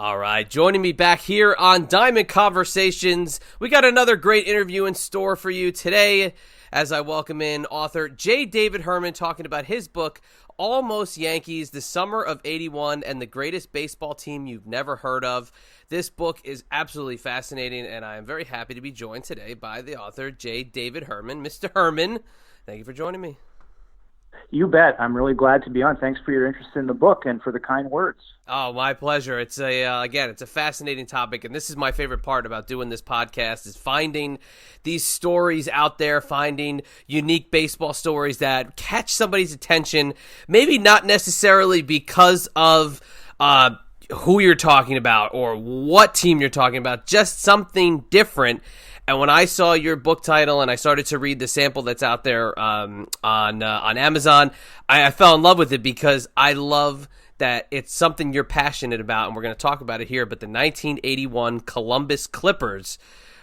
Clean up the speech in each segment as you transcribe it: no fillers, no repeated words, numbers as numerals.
All right, joining me back here on Diamond Conversations, we got another great interview in store for you today as I welcome in author J. David Herman talking about his book, Almost Yankees, the Summer of '81 and the Greatest Baseball Team You've Never Heard of. This book is absolutely fascinating, and I am very happy to be joined today by the author J. David Herman. Mr. Herman, thank you for joining me. You bet. I'm really glad to be on. Thanks for your interest in the book and for the kind words. Oh, my pleasure. It's it's a fascinating topic, and this is my favorite part about doing this podcast is finding these stories out there, finding unique baseball stories that catch somebody's attention, maybe not necessarily because of who you're talking about or what team you're talking about, just something different. And when I saw your book title and I started to read the sample that's out there on Amazon, I fell in love with it because I love that it's something you're passionate about, and we're going to talk about it here. But the 1981 Columbus Clippers,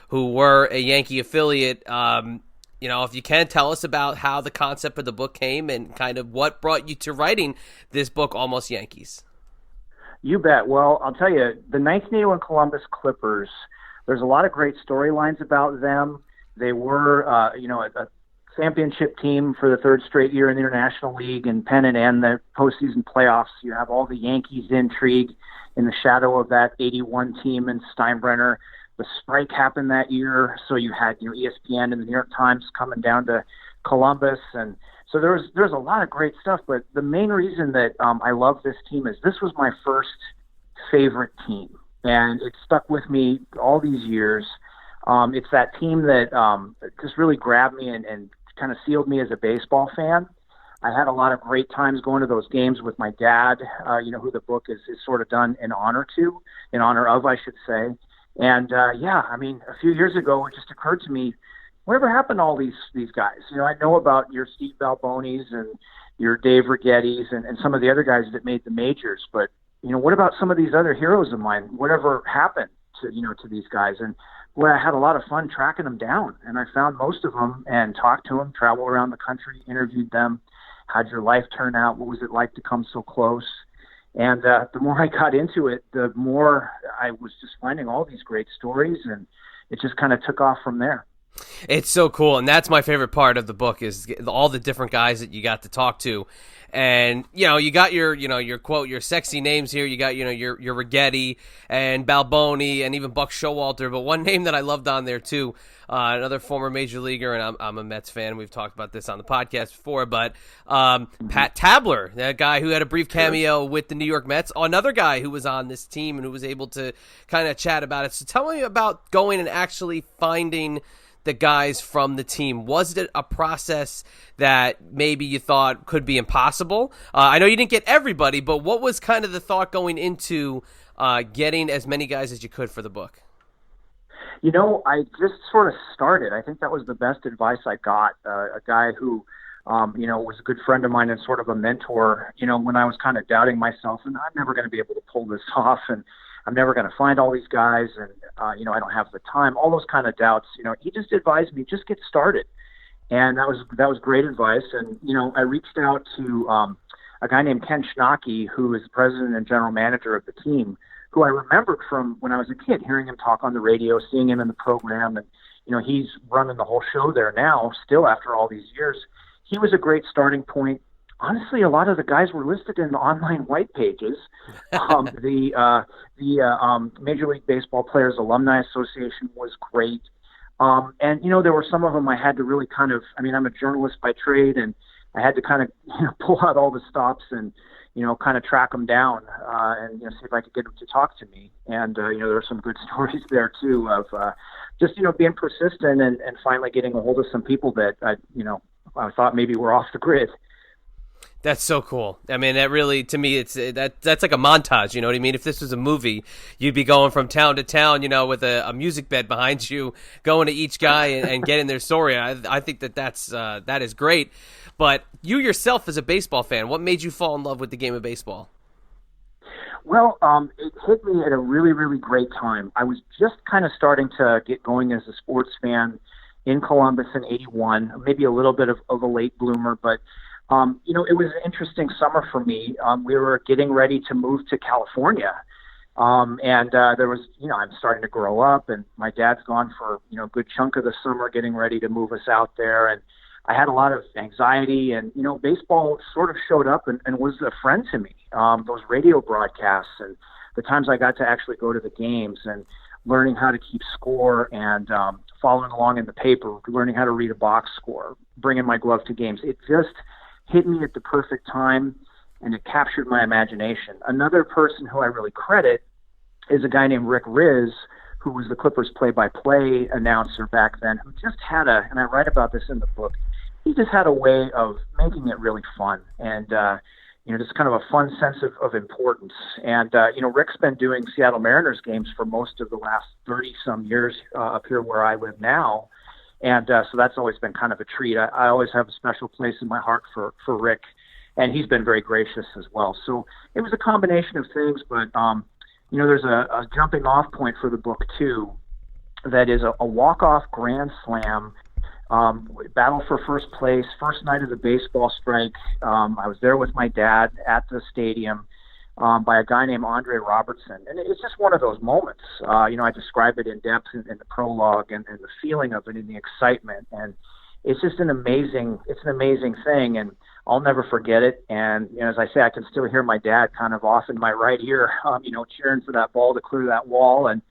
who were a Yankee affiliate, if you can tell us about how the concept of the book came and kind of what brought you to writing this book, Almost Yankees. You bet. Well, I'll tell you, the 1981 Columbus Clippers, there's a lot of great storylines about them. They were, a championship team for the third straight year in the International League and pennant and the postseason playoffs. You have all the Yankees intrigue in the shadow of that 81 team and Steinbrenner. The strike happened that year, so you had ESPN and the New York Times coming down to Columbus, and so there's a lot of great stuff. But the main reason that I love this team is this was my first favorite team. And it stuck with me all these years. It's that team that just really grabbed me and kind of sealed me as a baseball fan. I had a lot of great times going to those games with my dad, who the book is sort of done in honor of, I should say. And, a few years ago, it just occurred to me, whatever happened to all these guys? I know about your Steve Balbonis and your Dave Righettis and some of the other guys that made the majors, but what about some of these other heroes of mine? Whatever happened to these guys? And boy, I had a lot of fun tracking them down, and I found most of them and talked to them, traveled around the country, interviewed them. How'd your life turn out? What was it like to come so close? And the more I got into it, the more I was just finding all these great stories, and it just kind of took off from there. It's so cool, and that's my favorite part of the book is all the different guys that you got to talk to. And, you got your quote, your sexy names here. You got, your Righetti and Balboni and even Buck Showalter. But one name that I loved on there, too, another former major leaguer, and I'm a Mets fan. We've talked about this on the podcast before. But Pat Tabler, that guy who had a brief cameo with the New York Mets, another guy who was on this team and who was able to kind of chat about it. So tell me about going and actually finding the guys from the team. Was it a process that maybe you thought could be impossible? I know you didn't get everybody, but what was kind of the thought going into getting as many guys as you could for the book? I just sort of started. I think that was the best advice I got. A guy who, was a good friend of mine and sort of a mentor, when I was kind of doubting myself and I'm never going to be able to pull this off and I'm never going to find all these guys, and I don't have the time. All those kind of doubts. He just advised me just get started, and that was great advice. And I reached out to a guy named Ken Schnocky, who is the president and general manager of the team, who I remembered from when I was a kid, hearing him talk on the radio, seeing him in the program, and he's running the whole show there now, still after all these years. He was a great starting point. Honestly, a lot of the guys were listed in the online white pages. The Major League Baseball Players Alumni Association was great. And there were some of them I had to really kind of, I'm a journalist by trade, and I had to kind of pull out all the stops and, kind of track them down and see if I could get them to talk to me. And, there were some good stories there, too, of just, being persistent and finally getting a hold of some people that, I thought maybe were off the grid. That's so cool. That really, to me, that's like a montage. You know what I mean? If this was a movie, you'd be going from town to town, with a music bed behind you, going to each guy and getting their story. I think that is great. But you yourself, as a baseball fan, what made you fall in love with the game of baseball? Well, it hit me at a really, really great time. I was just kind of starting to get going as a sports fan in Columbus in '81, maybe a little bit of a late bloomer, but it was an interesting summer for me. We were getting ready to move to California, And there was, I'm starting to grow up, and my dad's gone for, a good chunk of the summer getting ready to move us out there. And I had a lot of anxiety, and, baseball sort of showed up and was a friend to me. Those radio broadcasts and the times I got to actually go to the games and learning how to keep score and following along in the paper, learning how to read a box score, bringing my glove to games. It just hit me at the perfect time, and it captured my imagination. Another person who I really credit is a guy named Rick Riz, who was the Clippers play-by-play announcer back then, who just had and I write about this in the book, he just had a way of making it really fun and, just kind of a fun sense of importance. And, Rick's been doing Seattle Mariners games for most of the last 30-some years up here where I live now. And so that's always been kind of a treat. I always have a special place in my heart for Rick, and he's been very gracious as well. So it was a combination of things, but, there's a jumping off point for the book, too, that is a walk-off grand slam, battle for first place, first night of the baseball strike. I was there with my dad at the stadium by a guy named Andre Robertson. And it's just one of those moments. I describe it in depth in the prologue and the feeling of it and the excitement. And it's just an amazing thing. And I'll never forget it. And as I say, I can still hear my dad kind of off in my right ear, cheering for that ball to clear that wall. And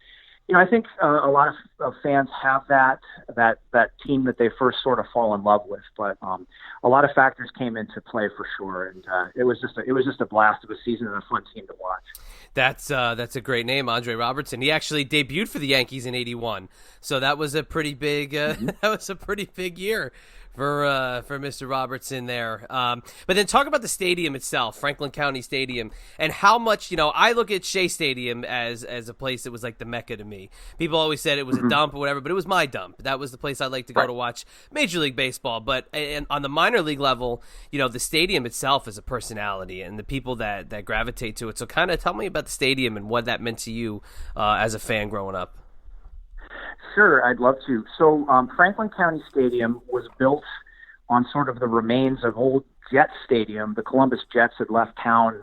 I think a lot of fans have that team that they first sort of fall in love with, but a lot of factors came into play for sure, and it was just a blast of a season and a fun team to watch. That's a great name, Andre Robertson. He actually debuted for the Yankees in '81, so that was a pretty big that was a pretty big year for Mr. Robertson there. But then talk about the stadium itself, Franklin County Stadium, and how much, I look at Shea Stadium as a place that was like the Mecca to me. People always said it was a dump or whatever, but it was my dump. That was the place I like to go to watch Major League Baseball. But and on the minor league level, the stadium itself is a personality and the people that gravitate to it. So kind of tell me about the stadium and what that meant to you as a fan growing up. Sure, I'd love to. So Franklin County Stadium was built on sort of the remains of old Jets Stadium. The Columbus Jets had left town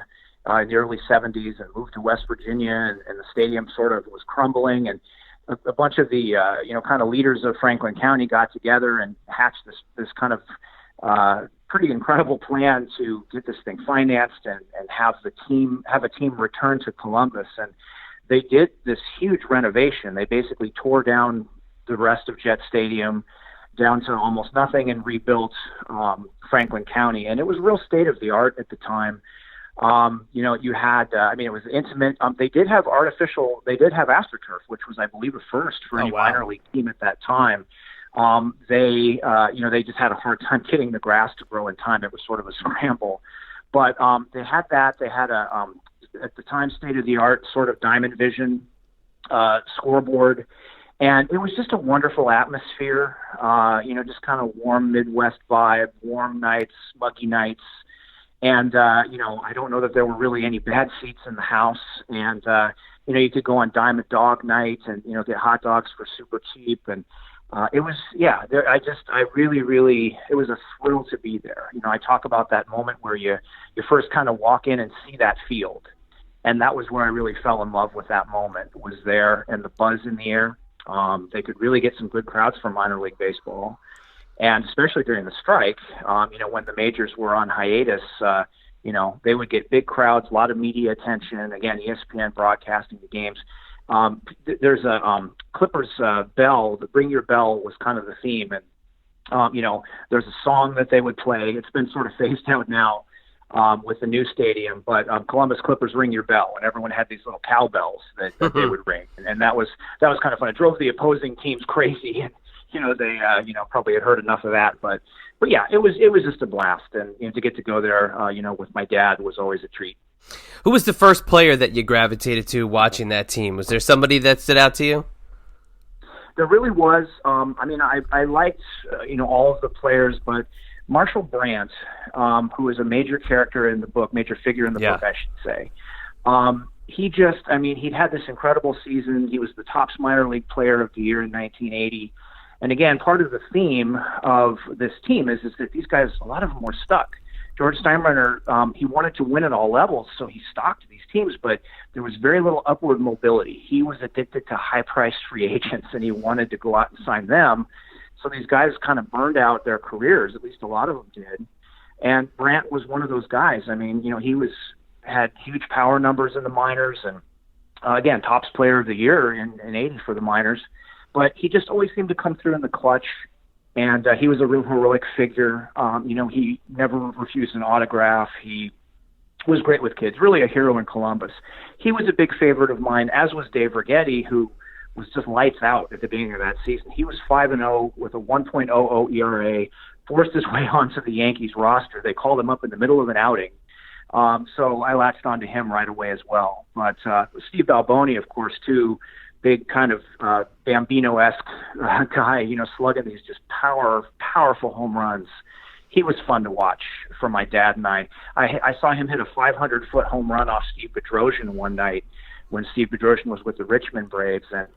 in the early 70s and moved to West Virginia, and the stadium sort of was crumbling. And a bunch of the kind of leaders of Franklin County got together and hatched this kind of pretty incredible plan to get this thing financed and have a team return to Columbus. And they did this huge renovation. They basically tore down the rest of Jet Stadium down to almost nothing and rebuilt Franklin County. And it was real state of the art at the time. You had, it was intimate. They did have AstroTurf, which was, I believe, a first for any minor league team at that time. They just had a hard time getting the grass to grow in time. It was sort of a scramble. But they had that. They had at the time, state-of-the-art sort of Diamond Vision scoreboard. And it was just a wonderful atmosphere, just kind of warm Midwest vibe, warm nights, muggy nights. And, I don't know that there were really any bad seats in the house. And, you could go on Diamond Dog Night and, get hot dogs for super cheap. And it was, it was a thrill to be there. I talk about that moment where you first kind of walk in and see that field. And that was where I really fell in love with that moment, was there and the buzz in the air. They could really get some good crowds for minor league baseball. And especially during the strike, when the majors were on hiatus, they would get big crowds, a lot of media attention. Again, ESPN broadcasting the games. There's a Clippers bell, the Bring Your Bell was kind of the theme. And, there's a song that they would play. It's been sort of phased out now with the new stadium, but Columbus Clippers Ring Your Bell, and everyone had these little cowbells that they would ring. And that was kind of fun. It drove the opposing teams crazy. And, they probably had heard enough of that. But yeah, it was just a blast. And to get to go there, with my dad was always a treat. Who was the first player that you gravitated to watching that team? Was there somebody that stood out to you? There really was. I liked, all of the players, but Marshal Brandt, who is a major character in the book, major figure in the book, I should say. He'd had this incredible season. He was the Topps minor league player of the year in 1980. And again, part of the theme of this team is that these guys, a lot of them were stuck George Steinbrenner, he wanted to win at all levels, so he stocked these teams, but there was very little upward mobility. He was addicted to high-priced free agents, and he wanted to go out and sign them. So these guys kind of burned out their careers, at least a lot of them did. And Brandt was one of those guys. I mean, he had huge power numbers in the minors, and again, tops player of the year in 80 for the minors. But he just always seemed to come through in the clutch. And he was a real heroic figure. He never refused an autograph. He was great with kids, really a hero in Columbus. He was a big favorite of mine, as was Dave Righetti, who was just lights out at the beginning of that season. He was 5-0 with a 1.00 ERA, forced his way onto the Yankees roster. They called him up in the middle of an outing. So I latched onto him right away as well. But Steve Balboni, of course, too, big kind of Bambino-esque guy, slugging these just powerful home runs. He was fun to watch for my dad and I. I saw him hit a 500-foot home run off Steve Bedrosian one night when Steve Bedrosian was with the Richmond Braves, and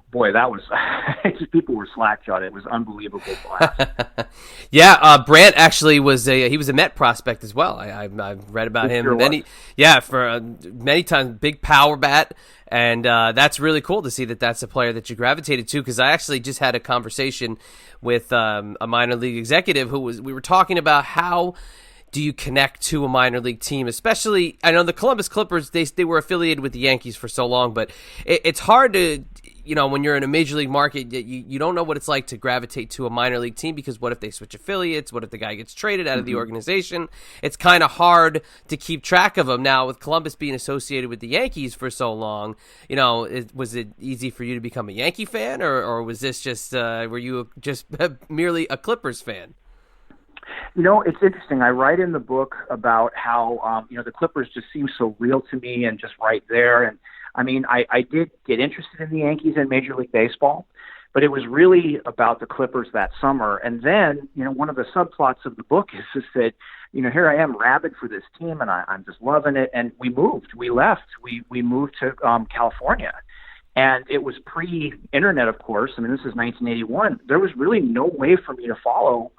boy, that was people were slack-jawed. It was unbelievable blast. Yeah, Brandt actually was he was a Met prospect as well. I've read about him for many times. Big power bat, and that's really cool to see that's a player that you gravitated to. Because I actually just had a conversation with a minor league executive we were talking about how do you connect to a minor league team, especially, I know the Columbus Clippers, they were affiliated with the Yankees for so long, but it's hard to, when you're in a major league market, you don't know what it's like to gravitate to a minor league team, because what if they switch affiliates? What if the guy gets traded out of the organization? It's kind of hard to keep track of them. Now, with Columbus being associated with the Yankees for so long, was it easy for you to become a Yankee fan, or was this just, were you just merely a Clippers fan? It's interesting. I write in the book about how, the Clippers just seem so real to me and just right there. And I mean, I did get interested in the Yankees in Major League Baseball, but it was really about the Clippers that summer. And then, one of the subplots of the book is just that, here I am rabid for this team, and I'm just loving it. And we moved. We left. We moved to California. And it was pre-internet, of course. I mean, this is 1981. There was really no way for me to follow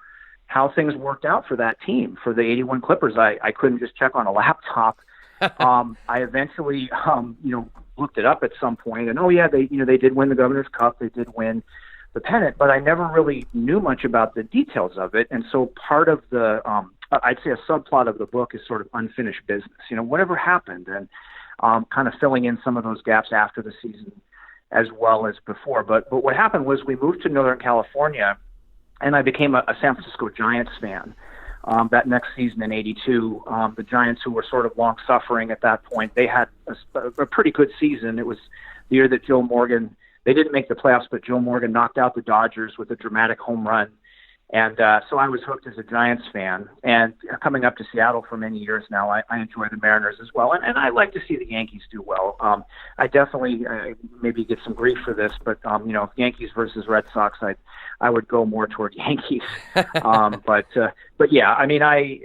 how things worked out for that team, for the 81 Clippers. I couldn't just check on a laptop. I eventually, looked it up at some point, and they did win the Governor's Cup. They did win the pennant, but I never really knew much about the details of it. And so part of the, I'd say a subplot of the book is sort of unfinished business, whatever happened, and kind of filling in some of those gaps after the season as well as before. But what happened was we moved to Northern California, and I became a San Francisco Giants fan. That next season in '82, the Giants, who were sort of long-suffering at that point, they had a pretty good season. It was the year that Joe Morgan, they didn't make the playoffs, but Joe Morgan knocked out the Dodgers with a dramatic home run. And so I was hooked as a Giants fan. And coming up to Seattle for many years now, I enjoy the Mariners as well. And I like to see the Yankees do well. I definitely maybe get some grief for this, but, Yankees versus Red Sox, I would go more toward Yankees. But yeah, I mean, I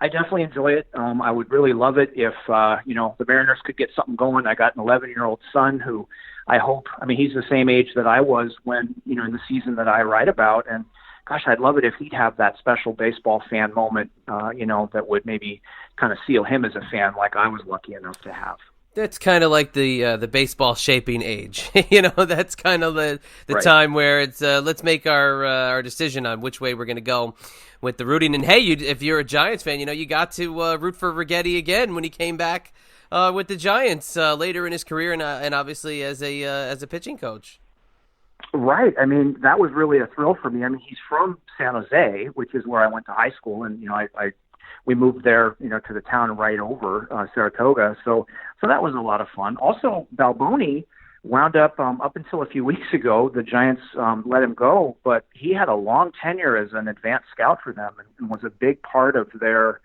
definitely enjoy it. I would really love it if, the Mariners could get something going. I got an 11-year-old son who I hope, he's the same age that I was when, in the season that I write about. And gosh, I'd love it if he'd have that special baseball fan moment, that would maybe kind of seal him as a fan like I was lucky enough to have. That's kind of like the baseball shaping age. That's kind of the right time where it's let's make our decision on which way we're going to go with the rooting. And hey, if you're a Giants fan, you got to root for Righetti again when he came back with the Giants later in his career, and obviously as a pitching coach. Right. That was really a thrill for me. He's from San Jose, which is where I went to high school, and we moved there, to the town right over Saratoga. So that was a lot of fun. Also, Balboni wound up until a few weeks ago, the Giants let him go, but he had a long tenure as an advanced scout for them and was a big part of their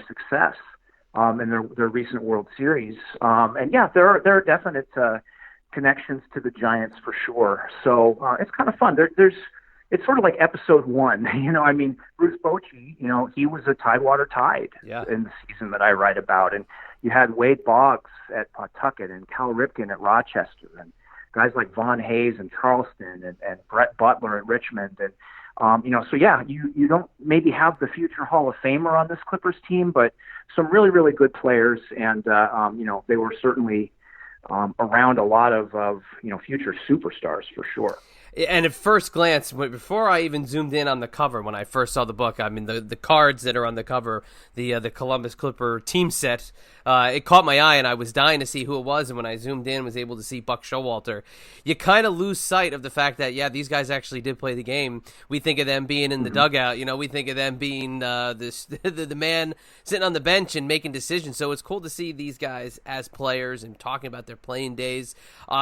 success in their recent World Series. And yeah, there are definite connections to the Giants for sure. So it's kind of fun. It's sort of like episode one, Bruce Bochy, he was a Tidewater Tide in the season that I write about. And you had Wade Boggs at Pawtucket and Cal Ripken at Rochester and guys like Vaughn Hayes and Charleston and Brett Butler at Richmond. And So yeah, you don't maybe have the future Hall of Famer on this Clippers team, but some really, really good players. And, they were certainly around a lot of future superstars for sure. And at first glance, before I even zoomed in on the cover, when I first saw the book, I mean, the cards that are on the cover, the Columbus Clipper team set, it caught my eye, and I was dying to see who it was. And when I zoomed in, was able to see Buck Showalter. You kind of lose sight of the fact that, yeah, these guys actually did play the game. We think of them being in the dugout. We think of them being the man sitting on the bench and making decisions. So it's cool to see these guys as players and talking about their playing days.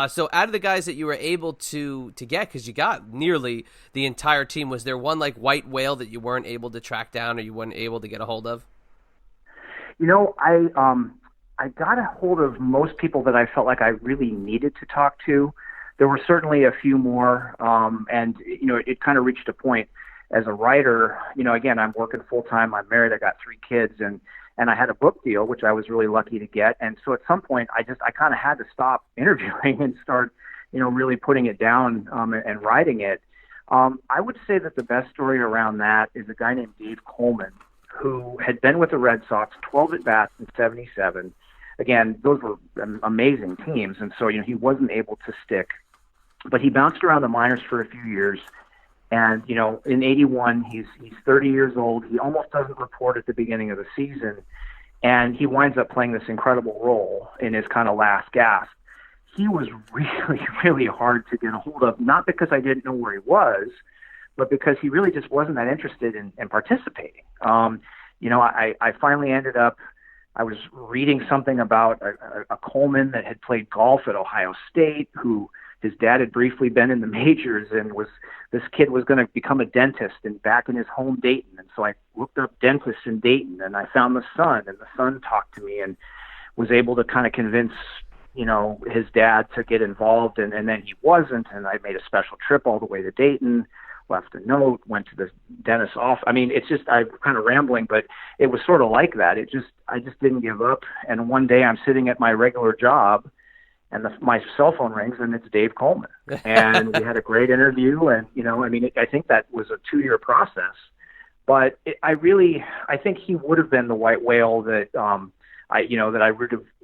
So out of the guys that you were able to get, because you got nearly the entire team, was there one like white whale that you weren't able to track down or you weren't able to get a hold of? I got a hold of most people that I felt like I really needed to talk to. There were certainly a few more, and it kind of reached a point as a writer. Again, I'm working full time. I'm married. I got 3 kids, and I had a book deal, which I was really lucky to get. And so at some point, I kind of had to stop interviewing and start really putting it down and writing it. I would say that the best story around that is a guy named Dave Coleman, who had been with the Red Sox 12 at-bats in 77. Again, those were amazing teams, and so he wasn't able to stick. But he bounced around the minors for a few years, and in 81, he's 30 years old. He almost doesn't report at the beginning of the season, and he winds up playing this incredible role in his kind of last gasp. He was really, really hard to get a hold of, not because I didn't know where he was, but because he really just wasn't that interested in participating. I finally ended up, I was reading something about a Coleman that had played golf at Ohio State, who his dad had briefly been in the majors, and this kid was going to become a dentist and back in his home Dayton. And so I looked up dentists in Dayton, and I found the Sun, and the Sun talked to me and was able to kind of convince his dad to get involved, and then he wasn't, and I made a special trip all the way to Dayton, left a note, went to the dentist's office. I mean, it's just, I'm kind of rambling, but it was sort of like that. I just didn't give up, and one day I'm sitting at my regular job, and my cell phone rings, and it's Dave Coleman, and we had a great interview, and, I think that was a 2-year process, but I think he would have been the white whale that, that I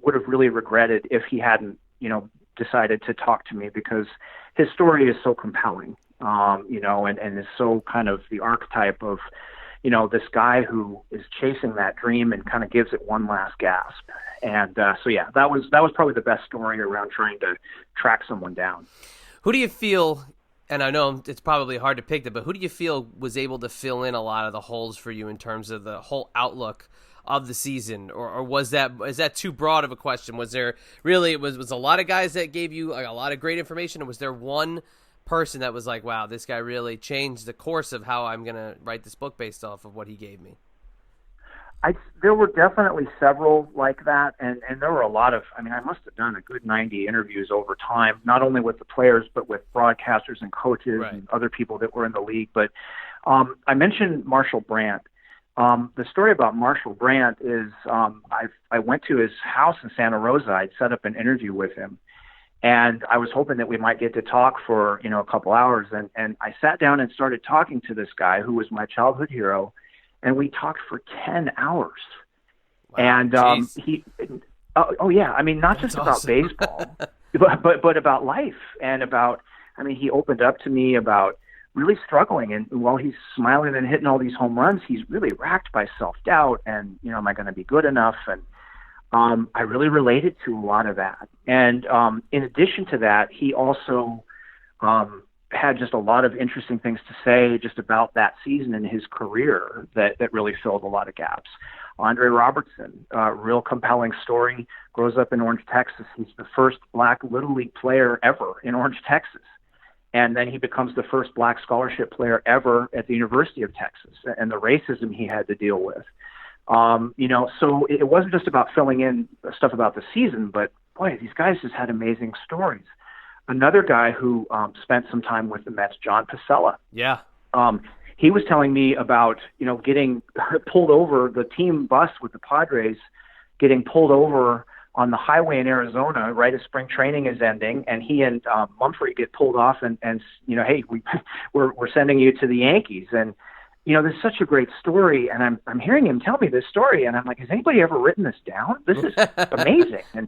would have really regretted if he hadn't, decided to talk to me, because his story is so compelling, and is so kind of the archetype of, this guy who is chasing that dream and kind of gives it one last gasp. And so, yeah, that was probably the best story around trying to track someone down. Who do you feel, and I know it's probably hard to pick them, but who do you feel was able to fill in a lot of the holes for you in terms of the whole outlook of the season, or is that too broad of a question? Was there really, was a lot of guys that gave you a lot of great information, or was there one person that was like, wow, this guy really changed the course of how I'm going to write this book based off of what he gave me? There were definitely several like that, and there were a lot of, I must have done a good 90 interviews over time, not only with the players, but with broadcasters and coaches and other people that were in the league. But I mentioned Marshal Brandt. The story about Marshal Brandt is I went to his house in Santa Rosa. I'd set up an interview with him, and I was hoping that we might get to talk for a couple hours. And I sat down and started talking to this guy who was my childhood hero, and we talked for 10 hours. Wow, and he, not just about baseball, but about life and about. He opened up to me about really struggling, and while he's smiling and hitting all these home runs, he's really racked by self-doubt and, am I going to be good enough? And I really related to a lot of that. And in addition to that, he also had just a lot of interesting things to say just about that season in his career that really filled a lot of gaps. Andre Robertson, real compelling story, grows up in Orange, Texas. He's the first black Little League player ever in Orange, Texas. And then he becomes the first black scholarship player ever at the University of Texas, and the racism he had to deal with. So it wasn't just about filling in stuff about the season, but boy, these guys just had amazing stories. Another guy who spent some time with the Mets, John Pasella. Yeah. He was telling me about, getting pulled over, the team bus with the Padres getting pulled over on the highway in Arizona right as spring training is ending, and he and Mumphrey get pulled off, and hey, we're sending you to the Yankees. And this is such a great story, and I'm hearing him tell me this story, and I'm like, has anybody ever written this down? This is amazing. And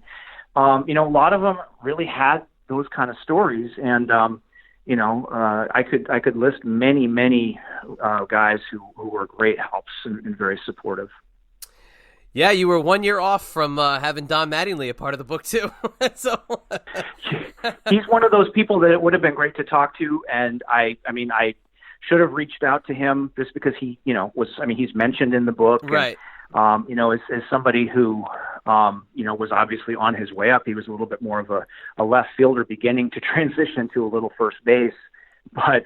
a lot of them really had those kind of stories, and I could list many guys who were great helps and very supportive. Yeah, you were 1 year off from having Don Mattingly a part of the book too. So he's one of those people that it would have been great to talk to, and I should have reached out to him just because he, he's mentioned in the book, right? And, as somebody who, was obviously on his way up. He was a little bit more of a left fielder beginning to transition to a little first base, but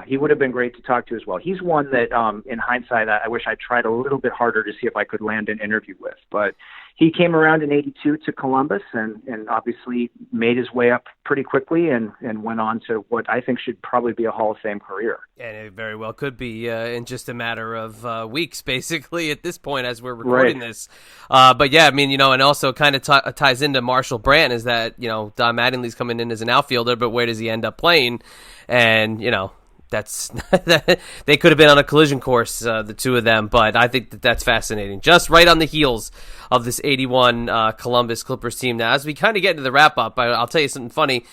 he would have been great to talk to as well. He's one that, in hindsight, I wish I tried a little bit harder to see if I could land an interview with. But he came around in '82 to Columbus and obviously made his way up pretty quickly and went on to what I think should probably be a Hall of Fame career. And it very well could be in just a matter of weeks, basically, at this point as we're recording this. But yeah, and also kind of ties into Marshal Brandt is that, Don Mattingly's coming in as an outfielder, but where does he end up playing? And, that's they could have been on a collision course, the two of them, but I think that's fascinating. Just right on the heels of this 81 Columbus Clippers team. Now, as we kind of get into the wrap-up, I'll tell you something funny.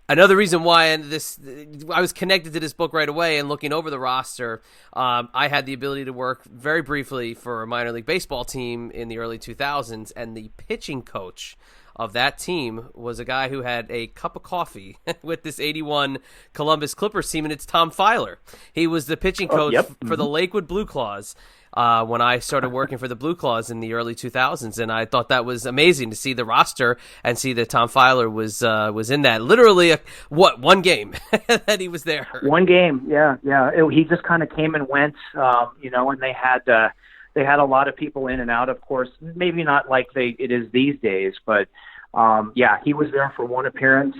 Another reason why I was connected to this book right away and looking over the roster, I had the ability to work very briefly for a minor league baseball team in the early 2000s, and the pitching coach of that team was a guy who had a cup of coffee with this 81 Columbus Clippers team, and it's Tom Filer. He was the pitching coach for the Lakewood Blue Claws when I started working for the Blue Claws in the early 2000s, and I thought that was amazing to see the roster and see that Tom Filer was in that. Literally, one game that he was there. One game, yeah. He just kind of came and went, and they had a lot of people in and out, of course, maybe not like it is these days, but he was there for one appearance.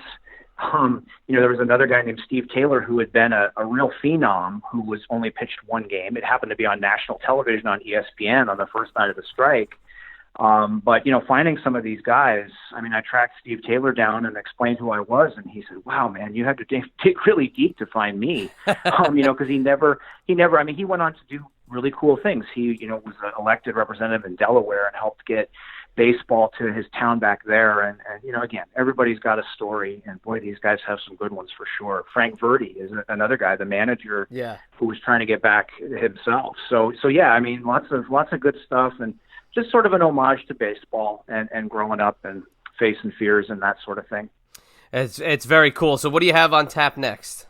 There was another guy named Steve Taylor who had been a real phenom who was only pitched one game. It happened to be on national television on ESPN on the first night of the strike. But finding some of these guys, I tracked Steve Taylor down and explained who I was, and he said, "Wow, man, you had to dig really deep to find me," because he never. He went on to do really cool things. He, was an elected representative in Delaware and helped get baseball to his town back there. And again, everybody's got a story, and boy, these guys have some good ones for sure. Frank Verdi is another guy, the manager, who was trying to get back himself. So lots of good stuff, and just sort of an homage to baseball and growing up and facing fears and that sort of thing. It's very cool. So what do you have on tap next?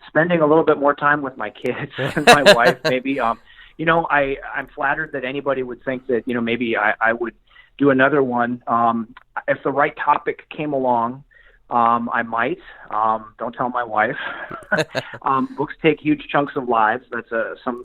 Spending a little bit more time with my kids and my wife, maybe. I'm flattered that anybody would think that, maybe I would do another one. If the right topic came along, I might. Don't tell my wife. Books take huge chunks of lives. That's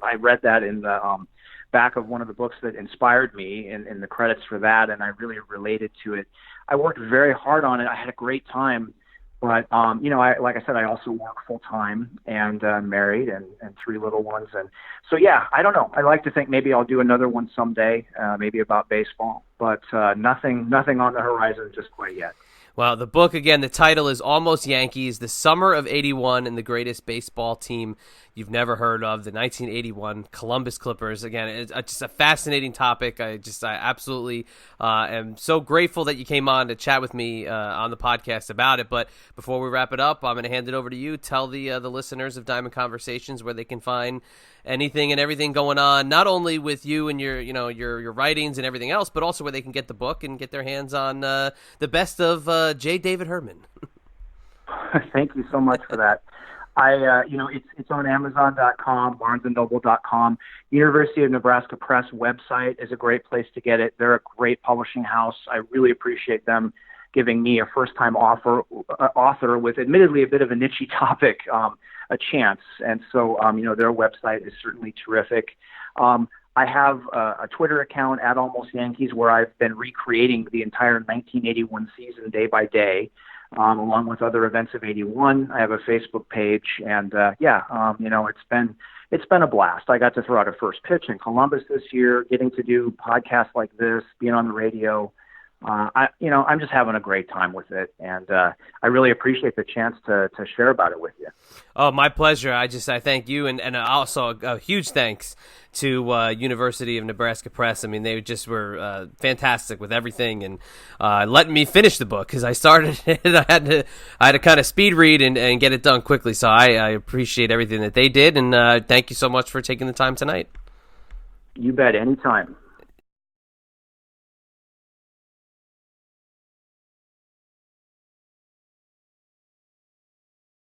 I read that in the back of one of the books that inspired me in the credits for that, and I really related to it. I worked very hard on it. I had a great time. But, like I said, I also work full time and married and three little ones. And so, I don't know. I like to think maybe I'll do another one someday, maybe about baseball, but nothing on the horizon just quite yet. Well, the book, again, the title is Almost Yankees, The Summer of 81 and the Greatest Baseball Team You've Never Heard of, the 1981 Columbus Clippers. Again, it's just a fascinating topic. I absolutely am so grateful that you came on to chat with me on the podcast about it. But before we wrap it up, I'm going to hand it over to you. Tell the listeners of Diamond Conversations where they can find anything and everything going on, not only with you and your writings and everything else, but also where they can get the book and get their hands on the best of J. David Herman. Thank you so much for that. It's on Amazon.com, BarnesandNoble.com. University of Nebraska Press website is a great place to get it. They're a great publishing house. I really appreciate them giving me, a first-time author with admittedly a bit of a niche topic, a chance. And so, their website is certainly terrific. I have a Twitter account at Almost Yankees where I've been recreating the entire 1981 season day by day. along with other events of 81. I have a Facebook page, and it's been a blast. I got to throw out a first pitch in Columbus this year, getting to do podcasts like this, being on the radio. I'm just having a great time with it, and I really appreciate the chance to share about it with you. Oh, my pleasure. I thank you, and also a huge thanks to University of Nebraska Press. I mean, they just were fantastic with everything, and letting me finish the book, because I started it. I had to kind of speed read and get it done quickly. So I appreciate everything that they did, and thank you so much for taking the time tonight. You bet, anytime.